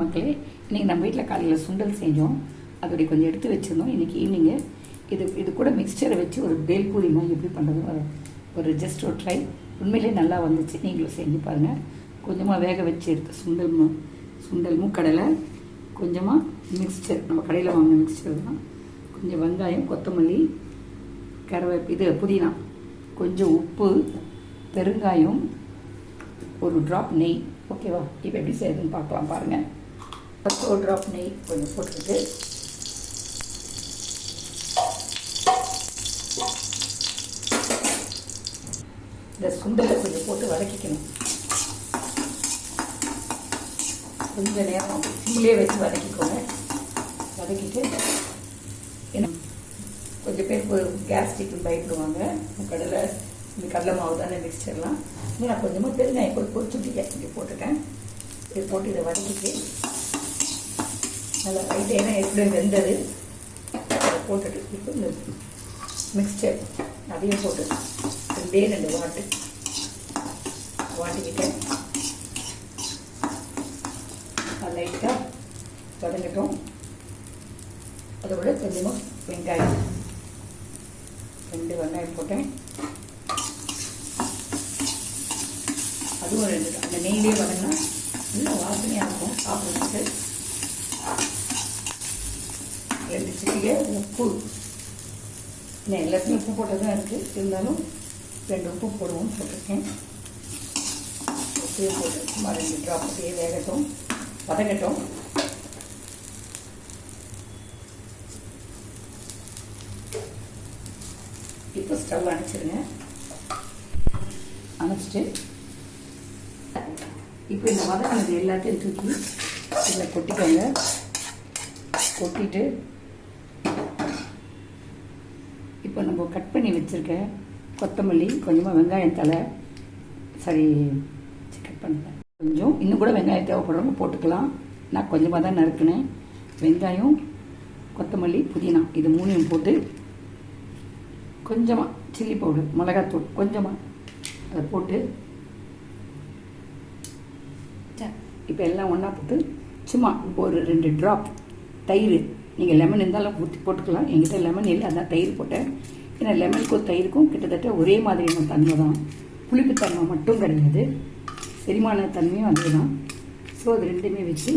மக்களே, இன்றைக்கி நம்ம வீட்டில் காலையில் சுண்டல் செஞ்சோம். அதோடைய கொஞ்சம் எடுத்து வச்சுருந்தோம். இன்றைக்கி ஈவினிங்கு இது கூட மிக்சரை வச்சு ஒரு பேல் பூரி மாதிரி எப்படி பண்ணுறது ஒரு ஜஸ்ட் ஒரு ட்ரை. உண்மையிலே நல்லா வந்துச்சு. நீங்களும் செஞ்சு பாருங்கள். கொஞ்சமாக வேக வச்சு எடுத்து சுண்டல் மூக்கடலை, கொஞ்சமாக மிக்சர், நம்ம கடையில் வாங்கின மிக்சர் தான், கொஞ்சம் வெங்காயம், கொத்தமல்லி, புதினா, கொஞ்சம் உப்பு, பெருங்காயம், ஒரு ட்ராப் நெய். ஓகேவா? இப்போ எப்படி செய்யுதுன்னு பார்க்கலாம் பாருங்கள். ஃபஸ்ட் ஒரு ட்ராப் நெய் கொஞ்சம் போட்டுக்கிட்டு இந்த சுண்டலை கொஞ்சம் போட்டு வதக்கிக்கணும். கொஞ்சம் நேரம் சிம்லேயே வச்சு வதக்கிக்கோங்க. வதக்கிட்டு கொஞ்சம் பேர் கேஸ்ட்ரிக்கு பயப்படுவாங்க. இந்த கடலை மாவு தானே மிக்சர்லாம். நான் கொஞ்சமாக பெருங்காயம் பொரிச்சுட்டிக்கேன், இங்கே போட்டுட்டேன். இது போட்டு இதை வதக்கிட்டு நல்லா ரைட்டு, ஏன்னா எப்படி வெந்தது அதை போட்டுட்டு இப்போ இந்த மிக்சர் அதையும் போட்டு ரெண்டு வாட்டிக்கிட்டேன். அது லைட்டாக வதங்கட்டும். அதோட கொஞ்சமாக வெங்காயம், 2 வெங்காயம் போட்டேன். அதுவும் 2 அந்த நெய்லேயே வதங்கினா நல்லா வாசனையாக இருக்கும் சாப்பிட்றதுக்கு. 2 சிட்டிகை உப்பு. இன்னும் எல்லாத்தையும் உப்பு போட்டு தான் இருக்குது, இருந்தாலும் 2 உப்பு போடுவோம்னு போட்டிருக்கேன். உப்பையும் போட்டு சும்மா 2 ட்ராப் அப்படியே வேகட்டும், வதங்கட்டும். இப்போ ஸ்டவ் அணைச்சிடுங்க. அணைச்சிட்டு இப்போ இந்த வதக்கினது எல்லாத்தையும் தூக்கி இதில் கொட்டிக்கோங்க. கொட்டிட்டு இப்போ நம்ம கட் பண்ணி வச்சுருக்க கொத்தமல்லி, கொஞ்சமாக வெங்காயம் தலை, கட் பண்ணுறேன். கொஞ்சம் இன்னும் கூட வெங்காயம் தேவைப்படுறவங்க போட்டுக்கலாம். நான் கொஞ்சமாக தான் நறுக்கினேன். வெங்காயம், கொத்தமல்லி, புதினா இது 3 போட்டு கொஞ்சமாக சில்லி பவுடர், மிளகாத்தூள் கொஞ்சமாக அதை போட்டு இப்போ எல்லாம் ஒன்றா போட்டு சும்மா ஒரு 2 ட்ராப் தயிர், நீங்கள் லெமன் இருந்தாலும் ஊற்றி போட்டுக்கலாம். எங்கிட்ட லெமன் இல்லை, அதான் தயிர் போட்டேன். ஏன்னா லெமனுக்கும் தயிருக்கும் கிட்டத்தட்ட ஒரே மாதிரியான தன்மை தான், புளிப்பு தன்மை மட்டும் கிடையாது, செரிமான தன்மையும் அதே தான். ஸோ அது 2மே வச்சு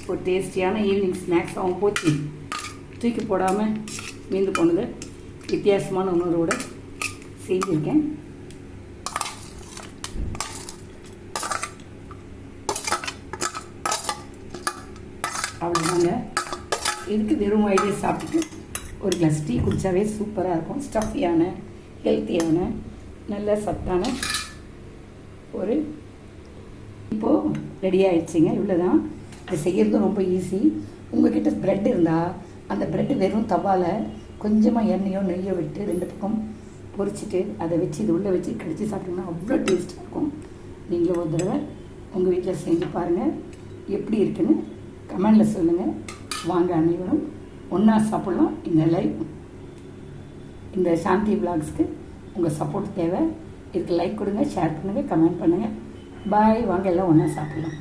ஒரு டேஸ்டியான ஈவினிங் ஸ்நாக்ஸாகவும் போச்சு. தூக்கி போடாமல் மீந்து போனது வித்தியாசமான உணர்வோடு செஞ்சுருக்கேன். அவ்வளோதாங்க. இதுக்கு வெறும் வயதே சாப்பிட்டுட்டு ஒரு கிளாஸ் டீ குடித்தாவே சூப்பராக இருக்கும். ஸ்டஃபியான, ஹெல்த்தியான, நல்ல சத்தான ஒரு இப்போது ரெடி ஆகிடுச்சிங்க. இவ்வளோ தான். இது செய்கிறதும் ரொம்ப ஈஸி. உங்கள்கிட்ட ப்ரெட் இருந்தால் அந்த ப்ரெட்டு வெறும் தவாவில் கொஞ்சமாக எண்ணெயோ நெய்யோ விட்டு 2 பக்கம் பொரிச்சிட்டு அதை வச்சு இது உள்ளே வச்சு கடிச்சு சாப்பிட்டிங்கன்னா அவ்வளோ டேஸ்ட்டாக இருக்கும். நீங்களும் ஒரு தடவை உங்கள் வீட்டில் செஞ்சு பாருங்கள். எப்படி இருக்குன்னு கமெண்டில் சொல்லுங்கள். வாங்க அனைவரும் ஒன்றா சாப்பிட்லாம். இந்த சாந்தி விலாக்ஸ்க்கு உங்கள் சப்போர்ட் தேவை. இதுக்கு லைக் கொடுங்க, ஷேர் பண்ணுங்கள், கமெண்ட் பண்ணுங்கள். பாய். வாங்க எல்லாம் ஒன்றா சாப்பிட்லாம்.